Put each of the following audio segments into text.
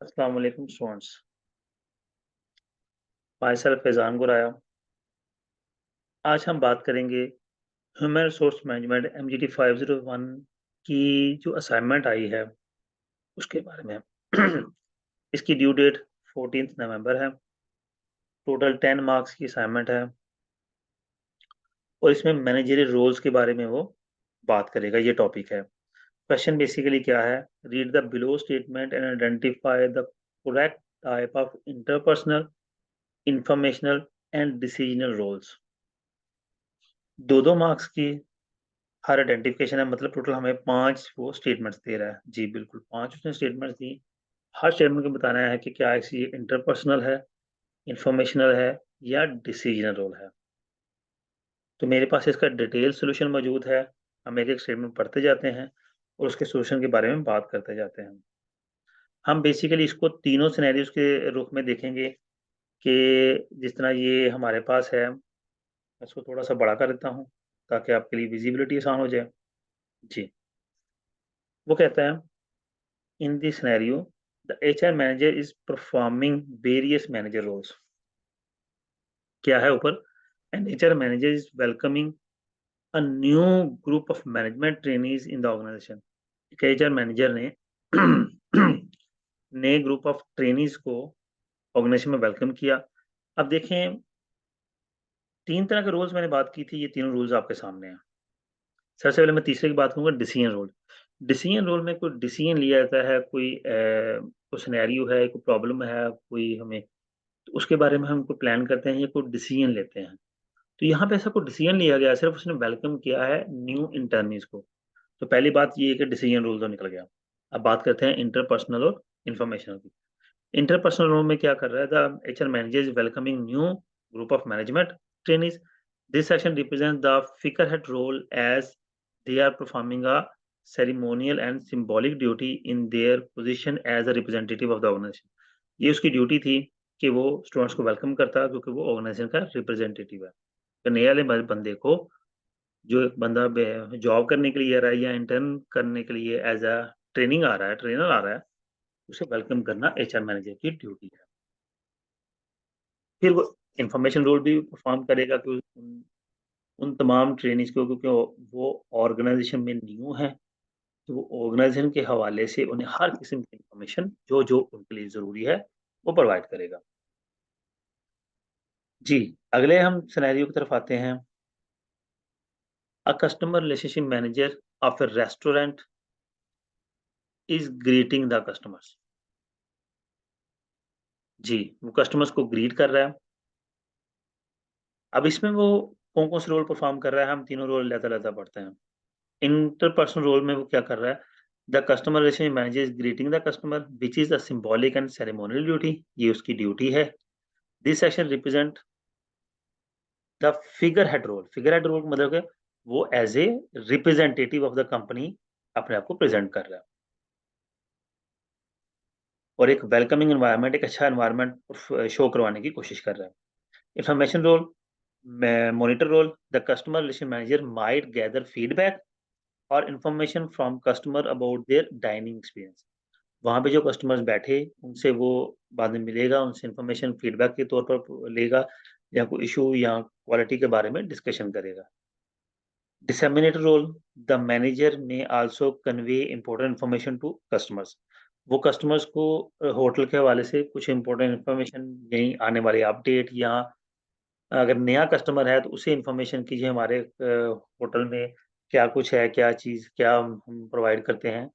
अस्सलाम वालेकुम students. My self Faizan Guraya. आज हम बात करेंगे ह्यूमन रिसोर्स मैनेजमेंट एमजीटी 501 की जो असाइनमेंट आई है उसके बारे में। इसकी ड्यू डेट 14 नवंबर है। टोटल 10 मार्क्स की असाइनमेंट है और इसमें मैनेजरियल रोल्स के बारे में वो बात करेगा। ये टॉपिक है। क्वेश्चन बेसिकली क्या है? Read the below statement and identify the correct type of interpersonal, informational and decisional roles. दो दो मार्क्स की हर आइडेंटिफिकेशन है, मतलब टोटल हमें 5 वो स्टेटमेंट्स दे रहा है। जी बिल्कुल, 5 उसने स्टेटमेंट्स दी। हर स्टेटमेंट को बताना है कि क्या ये इंटरपर्सनल है, इंफॉर्मेशनल है या डिसीजनल रोल है। तो मेरे पास इसका डिटेल सॉल्यूशन मौजूद है। हम एक-एक स्टेटमेंट पढ़ते जाते हैं और उसके सॉल्यूशन के बारे में बात करते जाते हैं। हम बेसिकली इसको तीनों सिनेरियोज़ के रूप में देखेंगे कि जिस तरह ये हमारे पास है, मैं इसको थोड़ा-सा बड़ा कर देता हूँ ताकि आपके लिए विज़िबिलिटी आसान हो जाए। जी, वो कहता है in this scenario, the HR manager is performing various manager roles. क्या है ऊपर? An HR manager is welcoming a new group of management trainees in the organization. एक HR मैनेजर ने नए ग्रुप ऑफ ट्रेनीज को ऑर्गेनाइजेशन में welcome किया। अब देखें, तीन तरह के रोल्स मैंने बात की थी। ये तीनों रूल्स आपके सामने हैं। सबसे पहले मैं तीसरे की बात करूंगा, डिसीजन रोल। डिसीजन रोल में कोई डिसीजन लिया जाता है, कोई सिनेरियो है, कोई प्रॉब्लम है, कोई हमें, तो उसके बारे में हम कोई प्लान करते हैं या कोई डिसीजन लेते हैं। तो यहाँ पे ऐसा कोई डिसीजन लिया गया, सिर्फ उसने वेलकम किया है न्यू इंटर्नीज को। तो पहली बात ये है कि डिसीजन रूल तो निकल गया। अब बात करते हैं इंटरपर्सनल और इन्फॉर्मेशनल की। इंटरपर्सनल रोल में क्या कर रहा है? The HR manager is welcoming new group of management trainees. This section represent the figure head role as they are performing a ceremonial and symbolic duty in their position as a representative of the organization. ये उसकी duty थी कि वो students को welcome करता, क्योंकि वो organisation का रिप्रेजेंटेटिव है। तो नए वाले बंदे को, जो एक बंदा जॉब करने के लिए आ रहा है या इंटर्न करने के लिए एज अ ट्रेनिंग आ रहा है, ट्रेनर आ रहा है, उसे वेलकम करना एचआर मैनेजर की ड्यूटी है। फिर वो इंफॉर्मेशन रोल भी परफॉर्म करेगा कि उन तमाम ट्रेनिंग्स को, क्योंकि वो ऑर्गेनाइजेशन में न्यू है, तो वो ऑर्गेनाइजेशन के हवाले से उन्हें हर किस्म की इन्फॉर्मेशन जो उनके लिए ज़रूरी है, वो प्रोवाइड करेगा। जी, अगले हम सिनेरियो की तरफ आते हैं। A customer relationship manager of a restaurant is greeting the customers. जी, वो कस्टमर्स को ग्रीट कर रहा है। अब इसमें वो कौन-कौन से रोल परफॉर्म कर रहा है, हम तीनों रोल अलग-अलग पढ़ते हैं। इंटरपर्सनल रोल में वो क्या कर रहा है? The customer relationship manager is greeting the customer which is a symbolic and ceremonial duty. ये उसकी ड्यूटी है। This section represent the figure head role का मतलब है वो as a representative of the company अपने आप को प्रेजेंट कर रहा है और एक वेलकमिंग एनवायरनमेंट, एक अच्छा एनवायरनमेंट शो करवाने की कोशिश कर रहा है। Information role, monitor role, the customer relation manager might gather feedback और information from customer about their dining experience. वहाँ पे जो कस्टमर्स बैठे, उनसे वो बाद में मिलेगा, उनसे इंफॉर्मेशन फीडबैक के तौर पर लेगा या कोई इशू या क्वालिटी के बारे में डिस्कशन करेगा। Disseminator role, the manager may also convey important information to customers. वो कस्टमर्स को होटल के हवाले से कुछ इम्पोर्टेंट इन्फॉर्मेशन, यहीं आने वाली अपडेट, या अगर नया कस्टमर है तो उसे इन्फॉर्मेशन कीजिए हमारे होटल में क्या कुछ है, क्या चीज़ क्या हम प्रोवाइड करते हैं,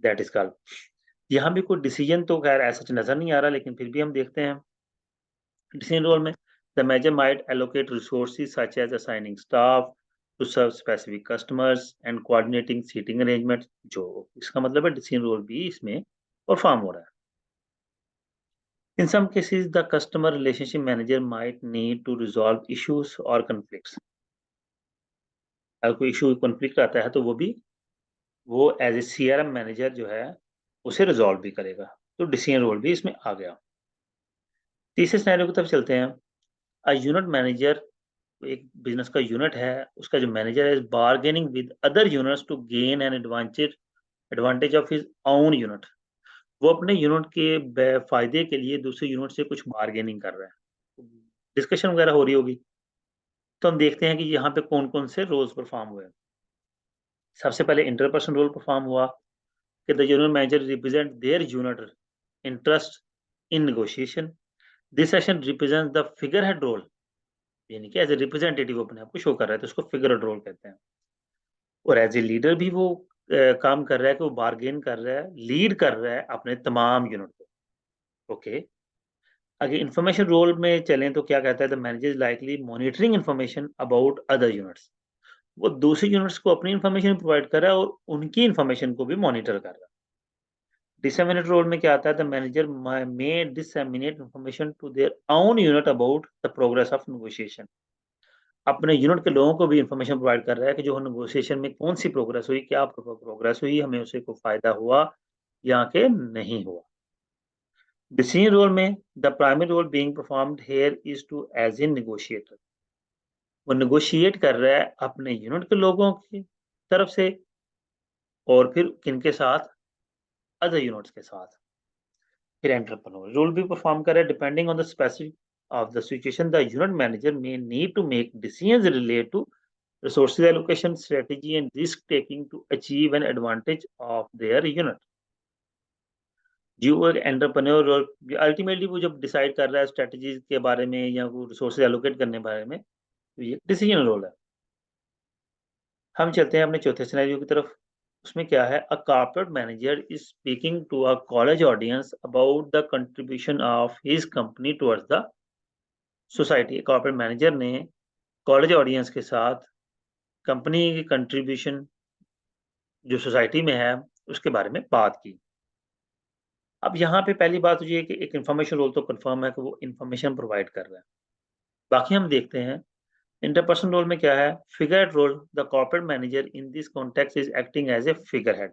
दैट इज़ कॉल्ड। यहाँ भी कोई डिसीजन तो खैर ऐसा सच नज़र नहीं आ रहा, लेकिन फिर भी हम देखते हैं। डिसीजन रोल में the manager might allocate resources such as assigning staff to serve specific customers and coordinating seating arrangement. जो इसका मतलब है डिसीजन रोल भी इसमें परफॉर्म हो रहा है। In some cases the customer relationship manager might need to resolve issues और कॉन्फ्लिक्ट्स। अगर कोई इशू कॉन्फ्लिक्ट आता है तो वो एज ए सीआरएम मैनेजर जो है उसे रिजॉल्व भी करेगा। तो डिसीजन रोल भी इसमें आ गया। तीसरे सिनेरियो की तरफ चलते हैं। अ यूनिट मैनेजर, एक बिज़नेस का यूनिट है, उसका जो मैनेजर है is bargaining with other units to gain an advantage advantage of his own unit. वो अपने यूनिट के फायदे के लिए दूसरे यूनिट से कुछ बार्गेनिंग कर रहा है, डिस्कशन वगैरह हो रही होगी। तो हम देखते हैं कि यहाँ पे कौन कौन से रोल्स परफॉर्म हुए। सबसे पहले इंटरपर्सनल रोल परफॉर्म हुआ कि the unit manager represent their unit interest in negotiation. This session represent the figure head role, यानी कि एज ए रिप्रेजेंटेटिव अपने आप को शो कर रहा है, तो उसको फिगर हेड रोल कहते हैं। और एज ए लीडर भी वो काम कर रहा है कि वो बार्गेन कर रहा है, लीड कर रहा है अपने तमाम यूनिट को। ओके, आगे इन्फॉर्मेशन रोल में चलें तो क्या कहता है, the manager is likely monitoring information about other units. वो दूसरे यूनिट्स को अपनी इन्फॉर्मेशन प्रोवाइड कर रहा है और उनकी इन्फॉर्मेशन को भी मॉनिटर कर रहा है। डिसेमिनेट रोल में क्या आता है, the manager may disseminate information to their own unit about the progress of negotiation. अपने यूनिट के लोगों को भी इन्फॉर्मेशन प्रोवाइड कर रहा है कि जो नेगोशिएशन में कौन सी प्रोग्रेस हुई, क्या प्रोग्रेस हुई, हमें उससे कोई फायदा हुआ या के नहीं हुआ। डिसीजन रोल में the primary role being performed here is to as a negotiator. वो नेगोशिएट कर रहा है अपने यूनिट के लोगों की तरफ से और फिर किनके साथ, अदर यूनिट्स के साथ। फिर एंटरप्रेन्योर रोल भी परफॉर्म कर रहा है, depending on the specific of the situation the unit manager may need to make decisions related to resources allocation strategy and risk taking to achieve an advantage of their unit। जो एक entrepreneur role ultimately वो जब decide कर रहा है strategies के बारे में या वो रिसोर्सेज एलोकेट करने के बारे में, तो ये डिसीजन रोल है। हम चलते हैं अपने चौथे सिनेरियो की तरफ। उसमें क्या है, a corporate manager is speaking to a college audience about the contribution of his company towards the society. Corporate manager ने कॉलेज ऑडियंस के साथ कंपनी की कंट्रीब्यूशन जो सोसाइटी में है उसके बारे में बात की। अब यहाँ पे पहली बात तो ये है कि एक इन्फॉर्मेशन रोल तो कंफर्म है कि वो इन्फॉर्मेशन प्रोवाइड कर रहा है। बाकी हम देखते हैं इंटरपर्सनल रोल में क्या है, figure role, the corporate manager in this context is acting as a figure head.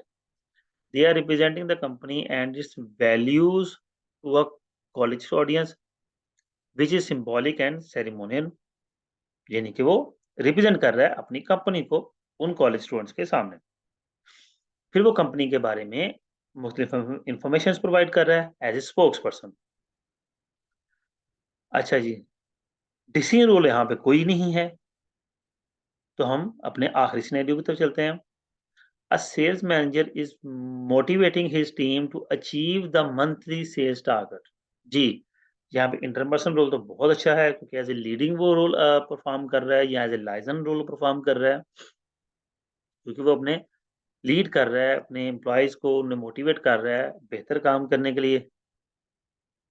They are representing the company and its values to a college audience, which is symbolic and ceremonial। यानी कि वो represent कर रहा है अपनी company को उन college students के सामने। फिर वो कंपनी के बारे में मुख्तलिफ इंफॉर्मेशन प्रोवाइड कर रहा है एज ए स्पोक्स पर्सन। अच्छा जी, डिसीजन रोल यहाँ पे कोई नहीं है, तो हम अपने आखिरी सिनेरियो की तरफ चलते हैं। A sales manager is motivating his team to achieve the monthly sales target. जी, यहाँ पे इंटरपर्सनल रोल तो बहुत अच्छा है क्योंकि एज ए लीडिंग वो रोल परफॉर्म कर रहा है या as a liaison role perform कर रहा है, क्योंकि वो अपने लीड कर रहा है अपने एम्प्लॉयज को, उन्हें मोटिवेट कर रहा है बेहतर काम करने के लिए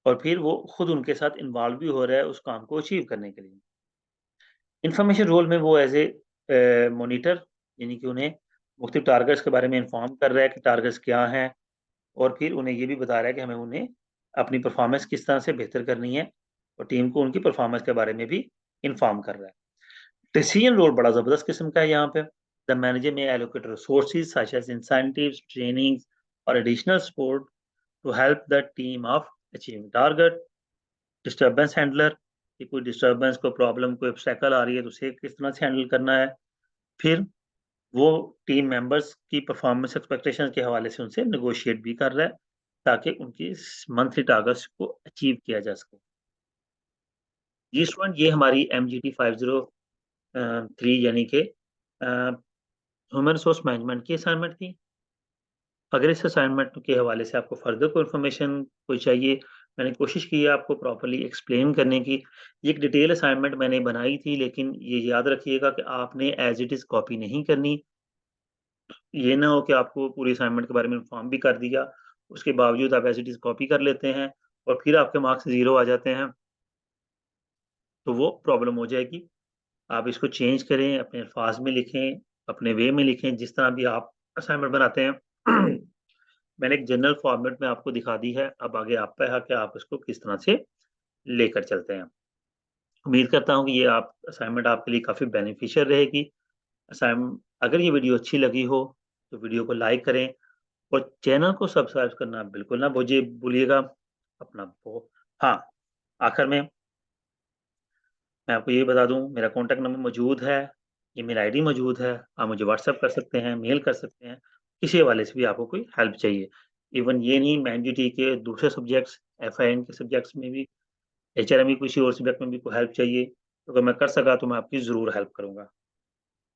और फिर वो खुद उनके साथ इन्वॉल्व भी हो रहा है उस काम को अचीव करने के लिए। इंफॉर्मेशन रोल में वो एज ए मोनिटर, यानी कि उन्हें मुख्तलिफ टारगेट्स के बारे में इन्फॉर्म कर रहा है कि टारगेट्स क्या हैं और फिर उन्हें ये भी बता रहा है कि हमें उन्हें अपनी परफॉर्मेंस किस तरह से बेहतर करनी है और टीम को उनकी परफॉर्मेंस के बारे में भी इन्फॉर्म कर रहा है। डिसीजन रोल बड़ा ज़बरदस्त किस्म का है यहाँ पे। The manager may allocate resources such as incentives, trainings और additional support to help the team of achieving target. Disturbance handler, कि कोई डिस्टर्बेंस, कोई प्रॉब्लम, कोई ऑब्स्टेकल आ रही है तो उसे किस तरह से हैंडल करना है। फिर वो टीम मेंबर्स की परफॉर्मेंस एक्सपेक्टेशंस के हवाले से उनसे नेगोशिएट भी कर रहा है ताकि उनकी मंथली टारगेट्स को अचीव किया जा सके। जी स्टूडेंट, ये हमारी MGT 503 यानी कि ह्यूमन रिसोर्स मैनेजमेंट की असाइनमेंट थी। अगर इस असाइनमेंट के हवाले से आपको फर्दर कोई इन्फॉर्मेशन कोई चाहिए, मैंने कोशिश की है आपको प्रॉपर्ली एक्सप्लेन करने की। ये एक डिटेल असाइनमेंट मैंने बनाई थी, लेकिन ये याद रखिएगा कि आपने एज इट इज़ कॉपी नहीं करनी। ये ना हो कि आपको पूरी असाइनमेंट के बारे में इन्फॉर्म भी कर दिया, उसके बावजूद आप एज़ इट इज़ कॉपी कर लेते हैं और फिर आपके मार्क्स 0 आ जाते हैं, तो वो प्रॉब्लम हो जाएगी। आप इसको चेंज करें, अपने अल्फाज में लिखें, अपने वे में लिखें, जिस तरह भी आप असाइनमेंट बनाते हैं। मैंने एक जनरल फॉर्मेट में आपको दिखा दी है, अब आगे आप पे है कि आप इसको किस तरह से लेकर चलते हैं। उम्मीद करता हूँ कि ये आप असाइनमेंट आपके लिए काफ़ी बेनिफिशियल रहेगी। अगर ये वीडियो अच्छी लगी हो, तो वीडियो को लाइक करें और चैनल को सब्सक्राइब करना बिल्कुल ना भूलिएगा। अपना बहु हाँ, आखिर में मैं आपको ये बता दूँ, मेरा कॉन्टैक्ट नंबर मौजूद है, ईमेल आईडी मौजूद है, आप मुझे व्हाट्सएप कर सकते हैं, मेल कर सकते हैं, किसी हवाले से भी आपको कोई हेल्प चाहिए। इवन ये नहीं एनजीटी के दूसरे सब्जेक्ट्स, एफआईएन के सब्जेक्ट्स में भी, एचआरएम की किसी और सब्जेक्ट में भी कोई हेल्प चाहिए, तो अगर मैं कर सका तो मैं आपकी ज़रूर हेल्प करूँगा।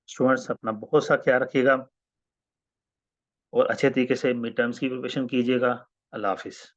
स्टूडेंट्स अपना बहुत सा ख्याल रखिएगा और अच्छे तरीके से मिड टर्म्स की प्रिपरेशन कीजिएगा। अल्लाह हाफ़िज़।